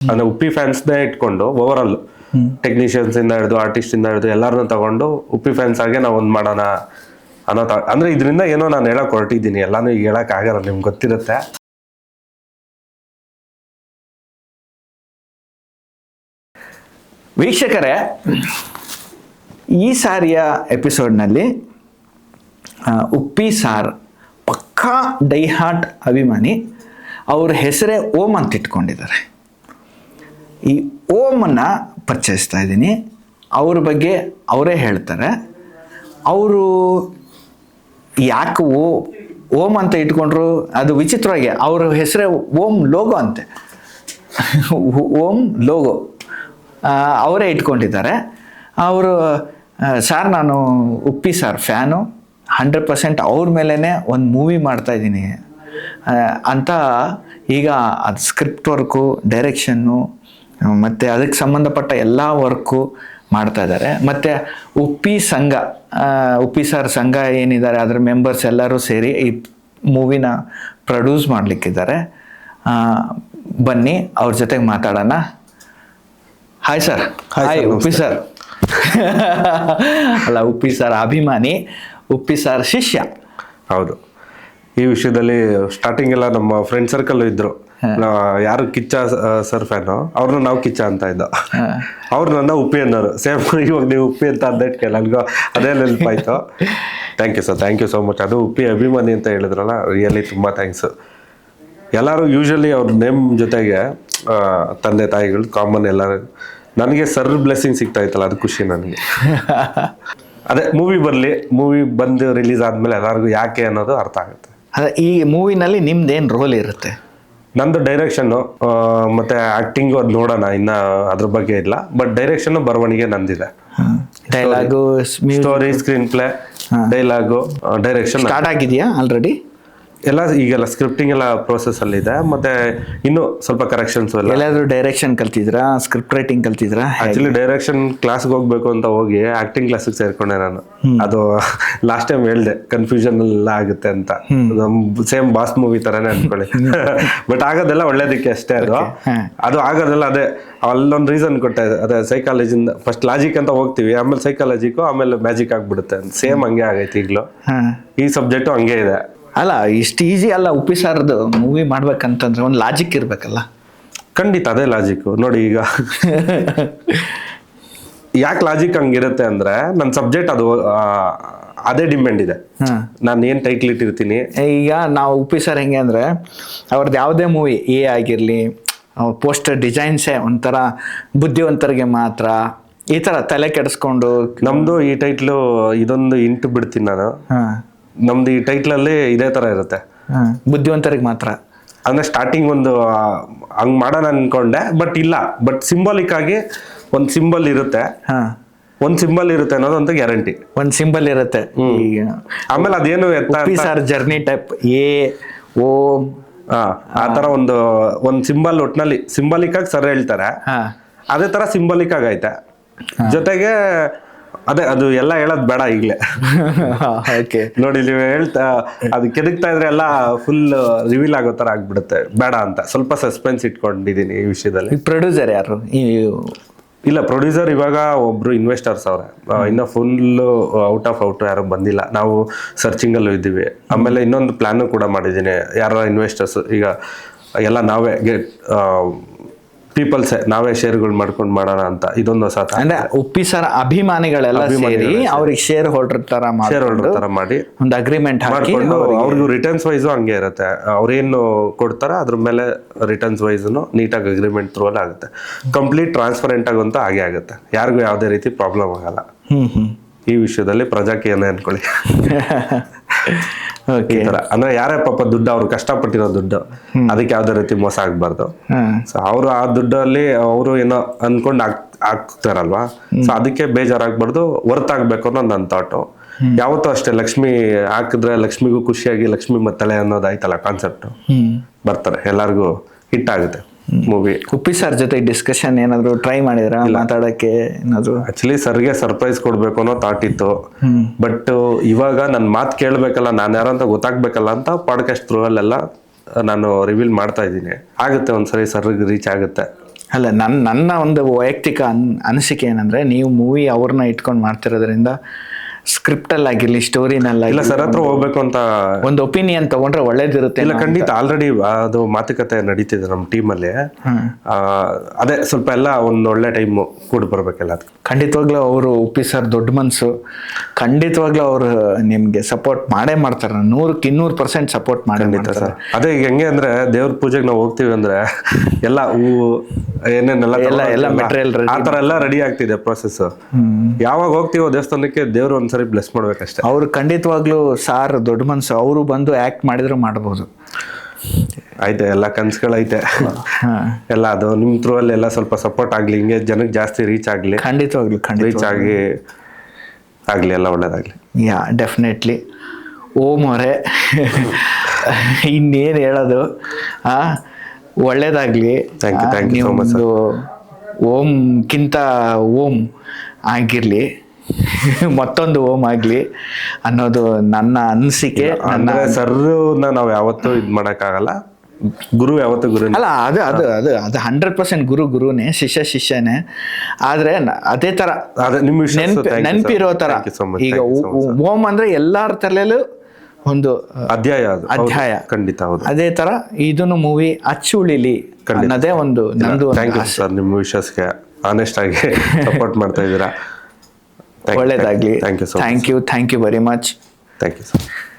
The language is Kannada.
ಅಂದ್ರೆ ಉಪ್ಪಿ ಫ್ಯಾನ್ಸ್ನೇ ಇಟ್ಕೊಂಡು ಓವರ್ ಆಲ್ ಟೆಕ್ನಿಷಿಯನ್ಸ್ ಇಂದ ಹಿಡಿದು ಆರ್ಟಿಸ್ಟ್ ಇಂದ ಹಿಡಿದು ಎಲ್ಲರನ್ನ ತಗೊಂಡು ಉಪ್ಪಿ ಫ್ಯಾನ್ಸ್ ಆಗಿ ನಾವು ಒಂದ್ ಮಾಡೋಣ ಅನ್ನೋ ಅಂದ್ರೆ ಇದರಿಂದ ಏನೋ ನಾನು ಹೇಳಕ್ ಹೊರಟಿದ್ದೀನಿ, ಎಲ್ಲಾನು ಈಗ ಹೇಳಕ್ ಆಗಲ್ಲ, ನಿಮ್ಗೆ ಗೊತ್ತಿರುತ್ತೆ. ವೀಕ್ಷಕರೇ, ಈ ಸಾರಿಯ ಎಪಿಸೋಡ್ನಲ್ಲಿ ಉಪ್ಪಿ ಸಾರ್ ಪಕ್ಕಾ ಡೈಹಾರ್ಟ್ ಅಭಿಮಾನಿ, ಅವ್ರ ಹೆಸರೇ ಓಂ ಅಂತ ಇಟ್ಕೊಂಡಿದ್ದಾರೆ. ಈ ಓಮನ್ನು ಪರಿಚಯಿಸ್ತಾ ಇದ್ದೀನಿ. ಅವ್ರ ಬಗ್ಗೆ ಅವರೇ ಹೇಳ್ತಾರೆ. ಅವರು ಯಾಕೆ ಓಂ ಅಂತ ಇಟ್ಕೊಂಡ್ರು ಅದು ವಿಚಿತ್ರವಾಗಿ, ಅವ್ರ ಹೆಸರೇ ಓಂ ಲೋಗೋ ಅಂತೆ. ಓಂ ಲೋಗೋ ಅವರೇ ಇಟ್ಕೊಂಡಿದ್ದಾರೆ. ಅವರು ಸಾರ್ ನಾನು ಉಪ್ಪಿ ಸಾರ್ ಫ್ಯಾನು, 100% ಅವ್ರ ಮೇಲೇ ಒಂದು ಮೂವಿ ಮಾಡ್ತಾಯಿದ್ದೀನಿ ಅಂತ. ಈಗ ಅದು ಸ್ಕ್ರಿಪ್ಟ್ ವರ್ಕು, ಡೈರೆಕ್ಷನ್ನು ಮತ್ತು ಅದಕ್ಕೆ ಸಂಬಂಧಪಟ್ಟ ಎಲ್ಲ ವರ್ಕು ಮಾಡ್ತಾ ಇದ್ದಾರೆ. ಮತ್ತು ಉಪ್ಪಿ ಸಂಘ, ಉಪ್ಪಿ ಸಾರ್ ಸಂಘ ಏನಿದ್ದಾರೆ ಅದರ ಮೆಂಬರ್ಸ್ ಎಲ್ಲರೂ ಸೇರಿ ಈ ಮೂವಿನ ಪ್ರೊಡ್ಯೂಸ್ ಮಾಡಲಿಕ್ಕಿದ್ದಾರೆ. ಬನ್ನಿ ಅವ್ರ ಜೊತೆಗೆ ಮಾತಾಡೋಣ. Hi sir. Hi Uppi sir. ಅಲ್ಲ, ಉಪ್ಪಿ ಸರ್ ಅಭಿಮಾನಿ, ಉಪ್ಪಿ ಸರ್ ಶಿಷ್ಯ. ಹೌದು. ಈ ವಿಷಯದಲ್ಲಿ ಸ್ಟಾರ್ಟಿಂಗ್ ಎಲ್ಲ ನಮ್ಮ ಫ್ರೆಂಡ್ ಸರ್ಕಲ್ ಇದ್ರು, ಯಾರು ಕಿಚ್ಚ ಸರ್ ಫ್ಯಾನು, ಅವ್ರನ್ನ ನಾವು ಕಿಚ್ಚ ಅಂತ ಇದ್ದ, ಅವ್ರು ನನ್ನ ಉಪ್ಪಿ ಅನ್ನೋರು. ಸೇಮ್ ಇವಾಗ ನೀವು ಉಪ್ಪಿ ಅಂತ ಅಂದಕ್ಕೆ ನನಗೂ ಅದೇ ನೆನಪಾಯ್ತು. Thank you sir, thank you so much. ಅದು ಉಪ್ಪಿ ಅಭಿಮಾನಿ ಅಂತ ಹೇಳಿದ್ರಲ್ಲ, ರಿಯಲಿ ತುಂಬ ಥ್ಯಾಂಕ್ಸ್. ಎಲ್ಲರೂ ಯೂಶಲಿ ಅವ್ರ ನೇಮ್ ಜೊತೆಗೆ ತಂದೆ ತಾಯಿಗಳು ಕಾಮನ್ ಎಲ್ಲರೂ. ನನಗೆ ಸರ್ ಬ್ಲೆಸ್ಸಿಂಗ್ ಸಿಗ್ತಾ ಇತ್ತಲ್ಲ, ಅದು ಖುಷಿ ನನಗೆ. ಅದೇ ಮೂವಿ ಬರಲಿ, ಮೂವಿ ಬಂದು ರಿಲೀಸ್ ಆದಮೇಲೆ ಎಲ್ಲರಿಗೂ ಯಾಕೆ ಅನ್ನೋದು ಅರ್ಥ ಆಗುತ್ತೆ. ಅದೇ ಈ ಮೂವಿನಲ್ಲಿ ನಿಮ್ದೇನು ರೋಲ್ ಇರುತ್ತೆ? ನಂದು ಡೈರೆಕ್ಷನ್ನು ಮತ್ತೆ ಆಕ್ಟಿಂಗು ಅದು ನೋಡೋಣ, ಇನ್ನು ಅದ್ರ ಬಗ್ಗೆ ಇಲ್ಲ. ಬಟ್ ಡೈರೆಕ್ಷನ್ನು ಬರವಣಿಗೆ ನಂದಿದೆ. Dialogue, story, screenplay, dialogue, direction start ಆಗಿದೆಯಾ ಆಲ್ರೆಡಿ? ಎಲ್ಲ ಈಗೆಲ್ಲ ಸ್ಕ್ರಿಪ್ಟಿಂಗ್ ಎಲ್ಲ ಪ್ರೋಸೆಸ್ ಅಲ್ಲಿ ಇದೆ. ಮತ್ತೆ ಇನ್ನು ಸ್ವಲ್ಪ ಕರೆಕ್ಷನ್ಸ್ ಎಲ್ಲ. ಎಲ್ಲಾದ್ರೂ ಡೈರೆಕ್ಷನ್ ಕಲ್ತಿದ್ರಾ, ಸ್ಕ್ರಿಪ್ಟ್ ರೈಟಿಂಗ್ ಕಲ್ತಿದ್ರಾ? ಆಕ್ಚುಲಿ ಡೈರೆಕ್ಷನ್ ಕ್ಲಾಸ್ಗೆ ಹೋಗ್ಬೇಕು ಅಂತ ಹೋಗಿ ಆಕ್ಟಿಂಗ್ ಕ್ಲಾಸಿಗೆ ಸೇರ್ಕೊಂಡೆ ನಾನು. ಅದು ಲಾಸ್ಟ್ ಟೈಮ್ ಹೇಳ್ದೆ, ಕನ್ಫ್ಯೂಷನ್ ಎಲ್ಲ ಆಗುತ್ತೆ ಅಂತ. ಸೇಮ್ ಬಾಸ್ ಮೂವಿ ತರಾನೇ ಅನ್ಕೊಳ್ಳಿ. ಬಟ್ ಆಗೋದೆಲ್ಲ ಒಳ್ಳೇದಕ್ಕೆ ಅಷ್ಟೇ. ಅದು ಆಗೋದೆಲ್ಲ ಅದೇ ಅಲ್ಲೊಂದು ರೀಸನ್ ಕೊಟ್ಟೆ, ಅದೇ ಸೈಕಾಲಜಿಂದ ಫಸ್ಟ್ ಲಾಜಿಕ್ ಅಂತ ಹೋಗ್ತೀವಿ, ಆಮೇಲೆ ಸೈಕಾಲಜಿಗೂ, ಆಮೇಲೆ ಮ್ಯಾಜಿಕ್ ಆಗ್ಬಿಡುತ್ತೆ. ಸೇಮ್ ಹಂಗೆ ಆಗೈತೆ ಈಗಲೂ. ಈ ಸಬ್ಜೆಕ್ಟು ಹಂಗೆ ಇದೆ. ಅಲ್ಲ, ಇಷ್ಟು ಈಸಿ ಅಲ್ಲ ಉಪ್ಪಿ ಸಾರ್ದು ಮೂವಿ ಮಾಡ್ಬೇಕಂತಂದ್ರೆ ಒಂದು ಲಾಜಿಕ್ ಇರ್ಬೇಕಲ್ಲ. ಖಂಡಿತ ಅದೇ ಲಾಜಿಕ್ಕು. ನೋಡಿ ಈಗ ಯಾಕೆ ಲಾಜಿಕ್ ಹಂಗಿರುತ್ತೆ ಅಂದ್ರೆ, ನನ್ನ ಸಬ್ಜೆಕ್ಟ್ ಅದು ಅದೇ ಡಿಮ್ಯಾಂಡ್ ಇದೆ. ನಾನು ಏನು ಟೈಟ್ಲ್ ಇಟ್ಟಿರ್ತೀನಿ. ಈಗ ನಾವು ಉಪ್ಪಿ ಸಾರ್ ಹೆಂಗೆ ಅಂದರೆ, ಅವ್ರದ್ದು ಯಾವುದೇ ಮೂವಿ ಆಗಿರಲಿ, ಪೋಸ್ಟರ್ ಡಿಸೈನ್ಸೇ ಒಂಥರ ಬುದ್ಧಿವಂತರಿಗೆ ಮಾತ್ರ, ಈ ಥರ ತಲೆ ಕೆಡಿಸ್ಕೊಂಡು. ನಮ್ಮದು ಈ ಟೈಟ್ಲು ಇದೊಂದು ಇಂಟು ಬಿಡ್ತೀನಿ ನಾನು. ನಮ್ದು ಈ ಟೈಟ್ಲಲ್ಲಿ ಇದೇ ತರ ಇರುತ್ತೆ, ಬುದ್ಧಿವಂತರಿಗೆ ಮಾತ್ರ. ಅಂದ್ರೆ ಸ್ಟಾರ್ಟಿಂಗ್ ಒಂದು ಹಂಗ್ ಮಾಡೋಣ ಅನ್ಕೊಂಡೆ, ಬಟ್ ಇಲ್ಲ. ಬಟ್ ಸಿಂಬಾಲಿಕ್ ಆಗಿ ಒಂದು ಸಿಂಬಲ್ ಇರುತ್ತೆ, ಒಂದ್ ಸಿಂಬಲ್ ಇರುತ್ತೆ ಅನ್ನೋದಂತ ಗ್ಯಾರಂಟಿ. ಒಂದ್ ಸಿಂಬಲ್ ಇರುತ್ತೆ. ಆಮೇಲೆ ಅದೇನು ಸರ್ ಜರ್ನಿ ಟೈಪ್ ಓ ಆ ತರ ಒಂದು ಸಿಂಬಲ್ ಒಟ್ನಲ್ಲಿ ಸಿಂಬಾಲಿಕ್ ಆಗಿ ಸರ್ ಹೇಳ್ತಾರೆ. ಅದೇ ತರ ಸಿಂಬಾಲಿಕ್ ಆಗೈತೆ. ಜೊತೆಗೆ ಅದೇ ಅದು ಎಲ್ಲ ಹೇಳೋದು ಬೇಡ ಈಗಲೇ. ನೋಡಿ ನೀವು ಹೇಳ್ತಾ ಅದು ಕೆದಕ್ತಾ ಇದ್ರೆ ಎಲ್ಲ ಫುಲ್ ರಿವೀಲ್ ಆಗೋ ತರ ಆಗ್ಬಿಡುತ್ತೆ, ಬೇಡ ಅಂತ ಸ್ವಲ್ಪ ಸಸ್ಪೆನ್ಸ್ ಇಟ್ಕೊಂಡಿದೀನಿ ಈ ವಿಷಯದಲ್ಲಿ. ಪ್ರೊಡ್ಯೂಸರ್ ಯಾರು? ಇಲ್ಲ, ಪ್ರೊಡ್ಯೂಸರ್ ಇವಾಗ ಒಬ್ರು ಇನ್ವೆಸ್ಟರ್ಸ್ ಅವ್ರೆ, ಇನ್ನ ಫುಲ್ ಔಟ್ ಯಾರು ಬಂದಿಲ್ಲ. ನಾವು ಸರ್ಚಿಂಗ್ ಅಲ್ಲೂ ಇದ್ದೀವಿ. ಆಮೇಲೆ ಇನ್ನೊಂದು ಪ್ಲಾನ್ ಕೂಡ ಮಾಡಿದ್ದೀನಿ, ಯಾರ ಇನ್ವೆಸ್ಟರ್ಸ್ ಈಗ ಎಲ್ಲ ನಾವೇ ಪೀಪಲ್ಸೇ ನಾವೇ ಶೇರ್ಗಳು ಮಾಡ್ಕೊಂಡು ಮಾಡೋಣ ಅಂತ. ಇದೊಂದು ಹೊಸ ಅಂದ್ರೆ ಉಪ್ಪಿ ಸರ್ ಅಭಿಮಾನಿಗಳೆಲ್ಲ ಸೇರಿ ಅವ್ರಿಗೆ ಶೇರ್ ಹೋಲ್ಡರ್ ತರ ಮಾಡಿ ಒಂದು ಅಗ್ರಿಮೆಂಟ್ ಹಾಕೊಂಡು, ಅವ್ರಿಗೂ ರಿಟರ್ನ್ಸ್ ವೈಸು ಹಂಗೆ ಇರುತ್ತೆ. ಅವ್ರೇನು ಕೊಡ್ತಾರ ಅದ್ರ ಮೇಲೆ ರಿಟರ್ನ್ಸ್ ವೈಸ್ನು ನೀಟಾಗಿ ಅಗ್ರಿಮೆಂಟ್ ಥ್ರೂ ಅಲ್ಲಿ ಆಗುತ್ತೆ. ಕಂಪ್ಲೀಟ್ ಟ್ರಾನ್ಸ್ಪರೆಂಟ್ ಆಗಂತ ಹಾಗೆ ಆಗುತ್ತೆ, ಯಾರಿಗೂ ಯಾವುದೇ ರೀತಿ ಪ್ರಾಬ್ಲಮ್ ಆಗಲ್ಲ. ಈ ವಿಷಯದಲ್ಲಿ ಪ್ರಜಾಕ್ಕೆ ಏನೇ ಅನ್ಕೊಳ್ಳಿ. ಈ ತರ ಅಂದ್ರೆ ಯಾರೇ ಪಾಪ ದುಡ್ಡು, ಅವ್ರು ಕಷ್ಟಪಟ್ಟಿರೋ ದುಡ್ಡು, ಅದಕ್ಕೆ ಯಾವ್ದೇ ರೀತಿ ಮೋಸ ಆಗ್ಬಾರ್ದು. ಸೊ ಅವ್ರು ಆ ದುಡ್ಡಲ್ಲಿ ಅವರು ಏನೋ ಅನ್ಕೊಂಡ್ ಆಗ್ತಾರಲ್ವಾ, ಸೊ ಅದಕ್ಕೆ ಬೇಜಾರಾಗ್ಬಾರ್ದು, ವರ್ತ್ ಆಗ್ಬೇಕು ಅನ್ನೋ ನನ್ನ ಥಾಟು. ಯಾವತ್ತೂ ಅಷ್ಟೇ, ಲಕ್ಷ್ಮಿ ಹಾಕಿದ್ರೆ ಲಕ್ಷ್ಮಿಗೂ ಖುಷಿಯಾಗಿ ಲಕ್ಷ್ಮಿ ಮತ್ತಳೆ ಅನ್ನೋದಾಯ್ತಲ್ಲ ಕಾನ್ಸೆಪ್ಟ್, ಬರ್ತಾರೆ, ಎಲ್ಲರಿಗೂ ಹಿಟ್ ಆಗುತ್ತೆ ಮೂವಿ. ಉಪ್ಪಿ ಸರ್ ಜೊತೆ ಡಿಸ್ಕಷನ್ ಏನಾದ್ರು ಟ್ರೈ ಮಾಡಿದ್ರ ಮಾತಾಡಕ್ಕೆ ಏನಾದ್ರು? ಆಕ್ಚುಲಿ ಸರ್ಗೆ ಸರ್ಪ್ರೈಸ್ ಕೊಡ್ಬೇಕು ಅನ್ನೋ ಥಾಟ್ ಇತ್ತು. ಬಟ್ ಇವಾಗ ನನ್ನ ಮಾತು ಕೇಳಬೇಕಲ್ಲ, ನಾನು ಯಾರು ಅಂತ ಗೊತ್ತಾಗ್ಬೇಕಲ್ಲ ಅಂತ ಪಾಡ್ಕಾಸ್ಟ್ ಥ್ರೂ ಅಲ್ಲೆಲ್ಲ ನಾನು ರಿವೀಲ್ ಮಾಡ್ತಾ ಇದ್ದೀನಿ. ಆಗುತ್ತೆ ಒಂದ್ಸರಿ ಸರ್ಗೆ ರೀಚ್ ಆಗುತ್ತೆ. ಅಲ್ಲ ನನ್ನ ಒಂದು ವೈಯಕ್ತಿಕ ಅನಿಸಿಕೆ ಏನಂದ್ರೆ, ನೀವು ಮೂವಿ ಅವ್ರನ್ನ ಇಟ್ಕೊಂಡು ಮಾಡ್ತಿರೋದ್ರಿಂದ ಸ್ಕ್ರಿಪ್ಟಲ್ಲಿ ಆಗಿರ್ಲಿ, ಸ್ಟೋರಿನಲ್ಲ ಇಲ್ಲ ಸರ್ ಹತ್ರ ಹೋಗ್ಬೇಕು ಅಂತ ಒಂದು ಒಪಿನಿಯನ್ ತಗೊಂಡ್ರೆ ಒಳ್ಳೇದಿರುತ್ತೆ. ಇಲ್ಲ ಖಂಡಿತ ಆಲ್ರೆಡಿ ಅದು ಮಾತುಕತೆ ನಡೀತಿದೆ ನಮ್ಮ ಟೀಮಲ್ಲಿ. ಅದೇ ಸ್ವಲ್ಪ ಎಲ್ಲ ಒಂದು ಒಳ್ಳೆ ಟೈಮ್ ಕೂಡ ಬರ್ಬೇಕೆಲ್ಲ. ಖಂಡಿತವಾಗ್ಲೂ ಅವರು ಉಪ್ಪಿ ಸರ್ ದೊಡ್ಡ ಮನಸ್ಸು, ಖಂಡಿತವಾಗ್ಲೂ ಅವರು ನಿಮ್ಗೆ ಸಪೋರ್ಟ್ ಮಾಡೇ ಮಾಡ್ತಾರೆ. 100% ಸಪೋರ್ಟ್ ಮಾಡೇ ಮಾಡ್ತಾರೆ. ಅದೇ ಈಗ ಹೆಂಗೆ ಅಂದ್ರೆ ದೇವ್ರ ಪೂಜೆಗೆ ನಾವು ಹೋಗ್ತೀವಿ ಅಂದ್ರೆ ಎಲ್ಲ ಹೂವು ಏನೇನೆಲ್ಲ ಎಲ್ಲ ಮೆಟೀರಿಯಲ್ ಆ ತರ ಎಲ್ಲ ರೆಡಿ ಆಗ್ತಿದೆ ಪ್ರೊಸೆಸ್. ಯಾವಾಗ ಹೋಗ್ತೀವೋ ದೇವಸ್ಥಾನಕ್ಕೆ ದೇವ್ರು ಒಂದ್ಸರಿ ಬ್ಲೆಸ್ ಮಾಡ್ಬೇಕಷ್ಟೇ. ಅವ್ರು ಖಂಡಿತವಾಗ್ಲೂ ಸಾರ್ ದೊಡ್ಡ ಮನಸ್ಸು, ಅವರು ಬಂದು ಆಕ್ಟ್ ಮಾಡಿದ್ರು ಮಾಡ್ಬೋದು. ಐತೆ ಎಲ್ಲ ಕನ್ಸುಗಳೈತೆ ಎಲ್ಲ. ಅದು ನಿಮ್ ಥ್ರೂ ಅಲ್ಲಿ ಎಲ್ಲ ಸ್ವಲ್ಪ ಸಪೋರ್ಟ್ ಆಗ್ಲಿ, ಹಿಂಗೆ ಜನಕ್ಕೆ ಜಾಸ್ತಿ ರೀಚ್ ಆಗ್ಲಿ. ಖಂಡಿತವಾಗ್ಲಿ ರೀಚ್ ಆಗ್ಲಿ ಎಲ್ಲ ಒಳ್ಳೇದಾಗ್ಲಿ. Yeah definitely. ಓಂ ಅವರೇ ಇನ್ನೇನು ಹೇಳೋದು, ಒಳ್ಳೇದಾಗ್ಲಿ. Thank you so much. ಓಂಕ್ಕಿಂತ ಓಂ ಆಗಿರ್ಲಿ, ಮತ್ತೊಂದು ಓಂ ಆಗ್ಲಿ ಅನ್ನೋದು ನನ್ನ ಅನಿಸಿಕೆ. ಅಂದ್ರೆ ಸರ್ನ ನಾವು ಯಾವತ್ತೂ ಇದ್ ಮಾಡಕ್ಕಾಗಲ್ಲ, ಗುರು ಯಾವತ್ತೂ ಗುರು ಅಲ್ಲ. ಅದು 100% ಗುರುನೇ, ಶಿಷ್ಯನೇ. ಆದ್ರೆ ಅದೇ ತರ ನೆನಪಿರೋ ತರ. ಈಗ ಓಂ ಅಂದ್ರೆ ಎಲ್ಲಾರ ತಲೆಯಲ್ಲೂ ಒಂದು ಅಧ್ಯಾಯ. ಖಂಡಿತ ಹೌದು. ಅದೇ ತರ ಇದನ್ನು ಮೂವಿ ಅಚ್ಚುಳಿಲಿ ಅನ್ನೋದೇ ಒಂದು ನಂದು. ಥ್ಯಾಂಕ್ ಯು ಸರ್, ನಿಮ್ಮ ವಿಶ್ವಾಸಕ್ಕೆ ಆನೆಸ್ಟ್ ಆಗಿ ಸಪೋರ್ಟ್ ಮಾಡ್ತಾ ಇದ್ದೀರಾ. ಒಳ್ಳೇದಾಗ್ಲಿ. Thank you thank you very much. Thank you sir.